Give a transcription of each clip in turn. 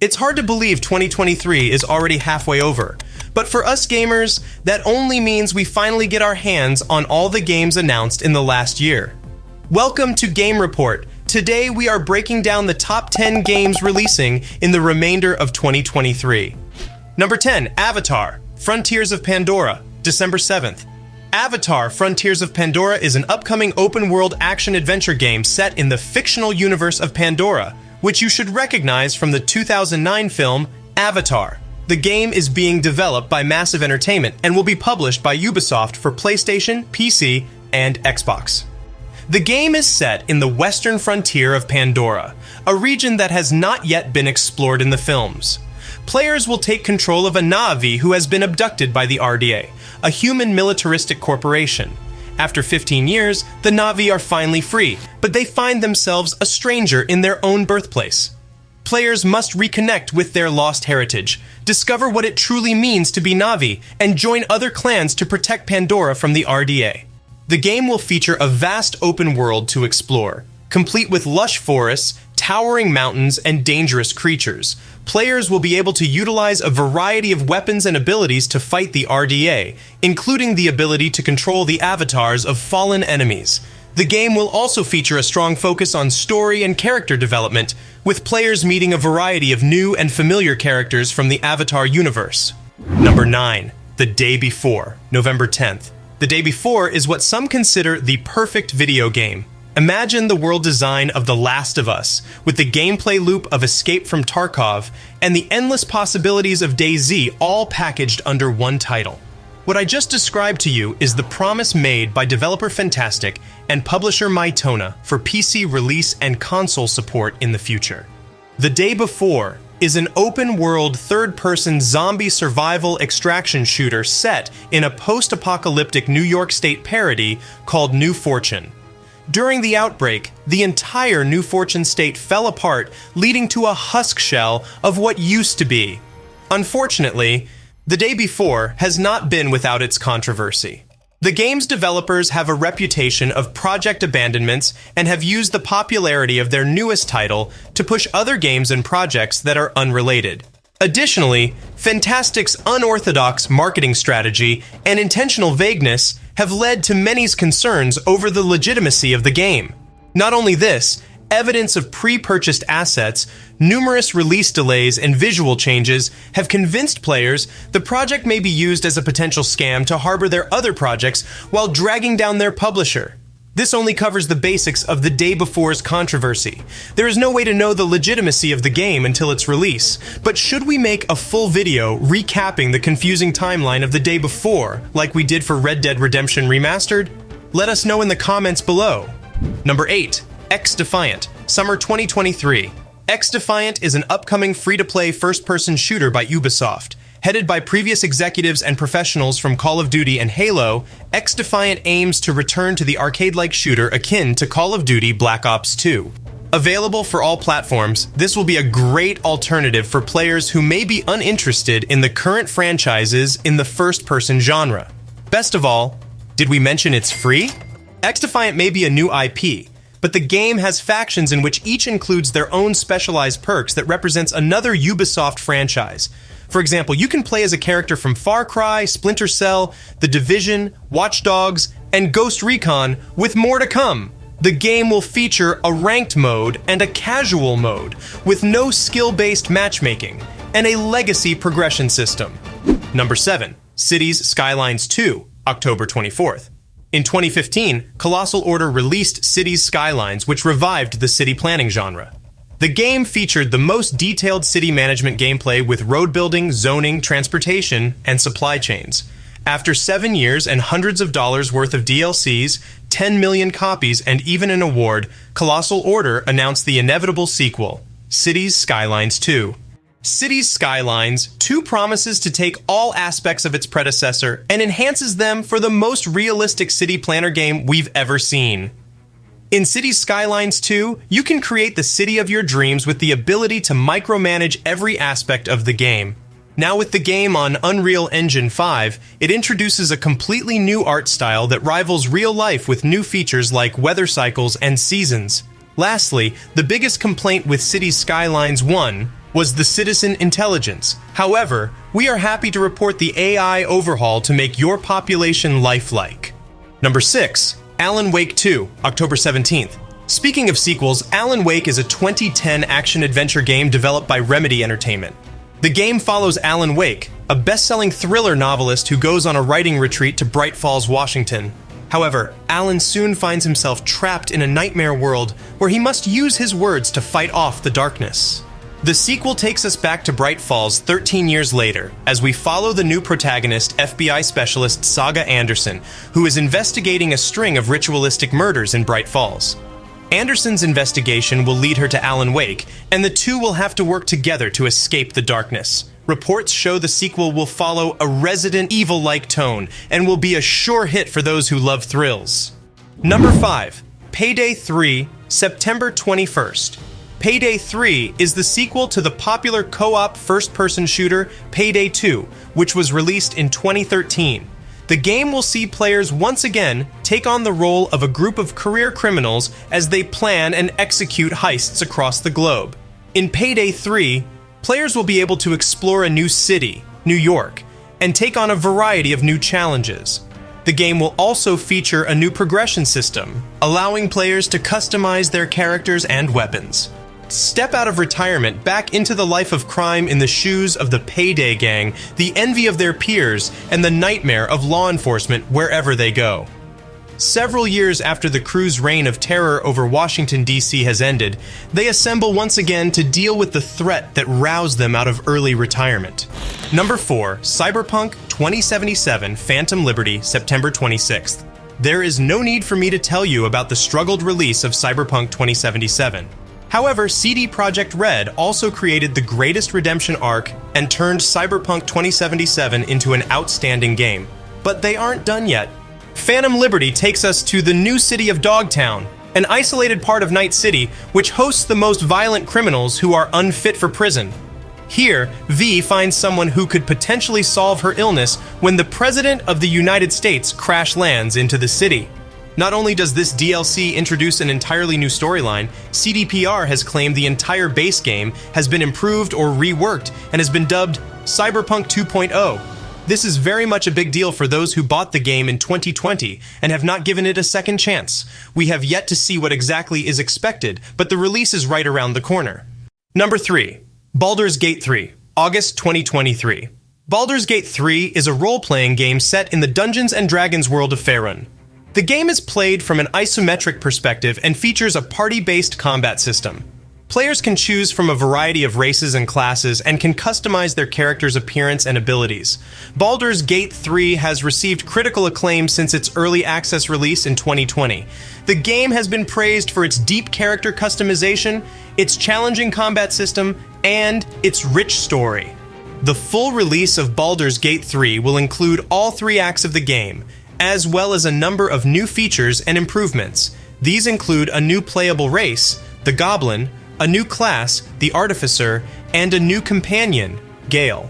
It's hard to believe 2023 is already halfway over, but for us gamers, that only means we finally get our hands on all the games announced in the last year. Welcome to GameReport. Today we are breaking down the top 10 games releasing in the remainder of 2023. Number 10, Avatar, Frontiers of Pandora, December 7th. Avatar, Frontiers of Pandora is an upcoming open-world action-adventure game set in the fictional universe of Pandora, which you should recognize from the 2009 film Avatar. The game is being developed by Massive Entertainment and will be published by Ubisoft for PlayStation, PC, and Xbox. The game is set in the western frontier of Pandora, a region that has not yet been explored in the films. Players will take control of a Na'vi who has been abducted by the RDA, a human militaristic corporation. After 15 years, the Na'vi are finally free, but they find themselves a stranger in their own birthplace. Players must reconnect with their lost heritage, discover what it truly means to be Na'vi, and join other clans to protect Pandora from the RDA. The game will feature a vast open world to explore, complete with lush forests, towering mountains, and dangerous creatures. Players will be able to utilize a variety of weapons and abilities to fight the RDA, including the ability to control the avatars of fallen enemies. The game will also feature a strong focus on story and character development, with players meeting a variety of new and familiar characters from the Avatar universe. Number 9, The Day Before, November 10th. The Day Before is what some consider the perfect video game. Imagine the world design of The Last of Us, with the gameplay loop of Escape from Tarkov and the endless possibilities of DayZ all packaged under one title. What I just described to you is the promise made by developer Fantastic and publisher Mytona for PC release and console support in the future. The Day Before is an open-world, third-person zombie survival extraction shooter set in a post-apocalyptic New York State parody called New Fortune. During the outbreak, the entire New Fortune state fell apart, leading to a husk shell of what used to be. Unfortunately, The Day Before has not been without its controversy. The game's developers have a reputation of project abandonments and have used the popularity of their newest title to push other games and projects that are unrelated. Additionally, Fantastic's unorthodox marketing strategy and intentional vagueness have led to many's concerns over the legitimacy of the game. Not only this, evidence of pre-purchased assets, numerous release delays, and visual changes have convinced players the project may be used as a potential scam to harbor their other projects while dragging down their publisher. This only covers the basics of The Day Before's controversy. There is no way to know the legitimacy of the game until its release, but should we make a full video recapping the confusing timeline of The Day Before, like we did for Red Dead Redemption Remastered? Let us know in the comments below. Number 8, XDefiant, Summer 2023. XDefiant is an upcoming free-to-play first-person shooter by Ubisoft. Headed by previous executives and professionals from Call of Duty and Halo, XDefiant aims to return to the arcade-like shooter akin to Call of Duty Black Ops 2. Available for all platforms, this will be a great alternative for players who may be uninterested in the current franchises in the first-person genre. Best of all, did we mention it's free? XDefiant may be a new IP, but the game has factions in which each includes their own specialized perks that represents another Ubisoft franchise. For example, you can play as a character from Far Cry, Splinter Cell, The Division, Watch Dogs, and Ghost Recon, with more to come. The game will feature a ranked mode and a casual mode, with no skill-based matchmaking, and a legacy progression system. Number 7, Cities Skylines 2, October 24th. In 2015, Colossal Order released Cities Skylines, which revived the city planning genre. The game featured the most detailed city management gameplay with road building, zoning, transportation, and supply chains. After 7 years and hundreds of dollars worth of DLCs, 10 million copies, and even an award, Colossal Order announced the inevitable sequel, Cities Skylines 2. Cities Skylines 2 promises to take all aspects of its predecessor and enhances them for the most realistic city planner game we've ever seen. In Cities Skylines 2, you can create the city of your dreams with the ability to micromanage every aspect of the game. Now with the game on Unreal Engine 5, it introduces a completely new art style that rivals real life with new features like weather cycles and seasons. Lastly, the biggest complaint with Cities Skylines 1 was the citizen intelligence. However, we are happy to report the AI overhaul to make your population lifelike. Number 6. Alan Wake 2, October 17th. Speaking of sequels, Alan Wake is a 2010 action-adventure game developed by Remedy Entertainment. The game follows Alan Wake, a best-selling thriller novelist who goes on a writing retreat to Bright Falls, Washington. However, Alan soon finds himself trapped in a nightmare world where he must use his words to fight off the darkness. The sequel takes us back to Bright Falls 13 years later, as we follow the new protagonist, FBI specialist Saga Anderson, who is investigating a string of ritualistic murders in Bright Falls. Anderson's investigation will lead her to Alan Wake, and the two will have to work together to escape the darkness. Reports show the sequel will follow a Resident Evil-like tone and will be a sure hit for those who love thrills. Number 5. Payday 3, September 21st. Payday 3 is the sequel to the popular co-op first-person shooter Payday 2, which was released in 2013. The game will see players once again take on the role of a group of career criminals as they plan and execute heists across the globe. In Payday 3, players will be able to explore a new city, New York, and take on a variety of new challenges. The game will also feature a new progression system, allowing players to customize their characters and weapons. Step out of retirement back into the life of crime in the shoes of the Payday gang, the envy of their peers, and the nightmare of law enforcement wherever they go. Several years after the crew's reign of terror over Washington, D.C. has ended, they assemble once again to deal with the threat that roused them out of early retirement. Number 4. CyberPunk 2077 Phantom Liberty, September 26th. There is no need for me to tell you about the struggled release of CyberPunk 2077. However, CD Projekt Red also created the greatest redemption arc and turned CyberPunk 2077 into an outstanding game. But they aren't done yet. Phantom Liberty takes us to the new city of Dogtown, an isolated part of Night City which hosts the most violent criminals who are unfit for prison. Here, V finds someone who could potentially solve her illness when the President of the United States crash lands into the city. Not only does this DLC introduce an entirely new storyline, CDPR has claimed the entire base game has been improved or reworked and has been dubbed Cyberpunk 2.0. This is very much a big deal for those who bought the game in 2020 and have not given it a second chance. We have yet to see what exactly is expected, but the release is right around the corner. Number 3. Baldur's Gate 3, August 2023. Baldur's Gate 3 is a role-playing game set in the Dungeons & Dragons world of Faerun. The game is played from an isometric perspective and features a party-based combat system. Players can choose from a variety of races and classes and can customize their character's appearance and abilities. Baldur's Gate 3 has received critical acclaim since its early access release in 2020. The game has been praised for its deep character customization, its challenging combat system, and its rich story. The full release of Baldur's Gate 3 will include all 3 acts of the game, as well as a number of new features and improvements. These include a new playable race, the Goblin, a new class, the Artificer, and a new companion, Gale.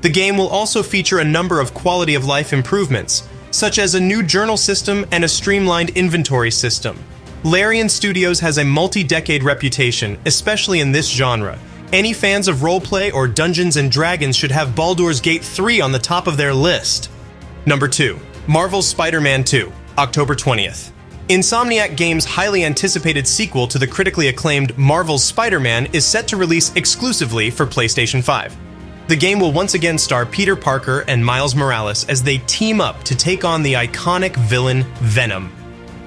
The game will also feature a number of quality of life improvements, such as a new journal system and a streamlined inventory system. Larian Studios has a multi-decade reputation, especially in this genre. Any fans of roleplay or Dungeons & Dragons should have Baldur's Gate 3 on the top of their list. Number 2. Marvel's Spider-Man 2, October 20th. Insomniac Games' highly anticipated sequel to the critically acclaimed Marvel's Spider-Man is set to release exclusively for PlayStation 5. The game will once again star Peter Parker and Miles Morales as they team up to take on the iconic villain Venom.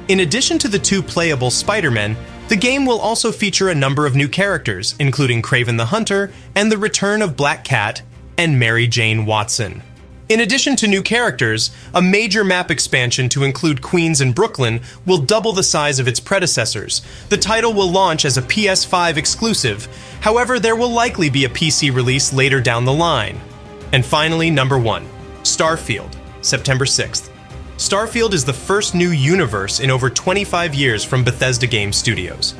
In addition to the 2 playable Spider-Men, the game will also feature a number of new characters, including Kraven the Hunter and the return of Black Cat and Mary Jane Watson. In addition to new characters, a major map expansion to include Queens and Brooklyn will double the size of its predecessors. The title will launch as a PS5 exclusive, however there will likely be a PC release later down the line. And finally, number 1. Starfield, September 6th. Starfield is the first new universe in over 25 years from Bethesda Game Studios.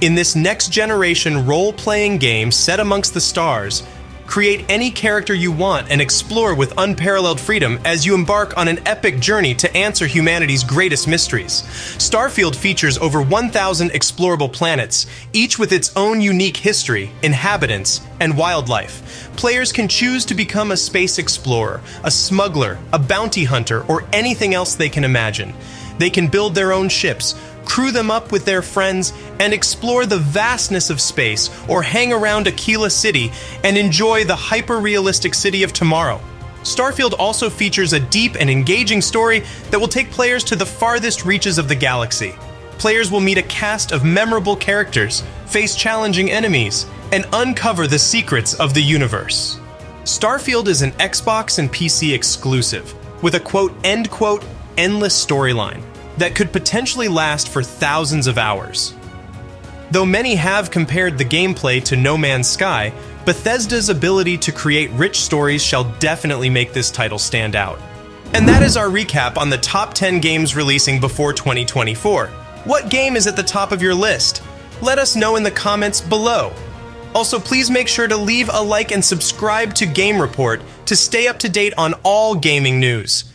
In this next-generation role-playing game set amongst the stars, Create any character you want and explore with unparalleled freedom as you embark on an epic journey to answer humanity's greatest mysteries. Starfield features over 1,000 explorable planets, each with its own unique history, inhabitants, and wildlife. Players can choose to become a space explorer, a smuggler, a bounty hunter, or anything else they can imagine. They can build their own ships, crew them up with their friends, and explore the vastness of space, or hang around Aquila City and enjoy the hyper-realistic city of tomorrow. Starfield also features a deep and engaging story that will take players to the farthest reaches of the galaxy. Players will meet a cast of memorable characters, face challenging enemies, and uncover the secrets of the universe. Starfield is an Xbox and PC exclusive, with a quote-end quote endless storyline that could potentially last for thousands of hours. Though many have compared the gameplay to No Man's Sky, Bethesda's ability to create rich stories shall definitely make this title stand out. And that is our recap on the top 10 games releasing before 2024. What game is at the top of your list? Let us know in the comments below. Also, please make sure to leave a like and subscribe to Game Report to stay up to date on all gaming news.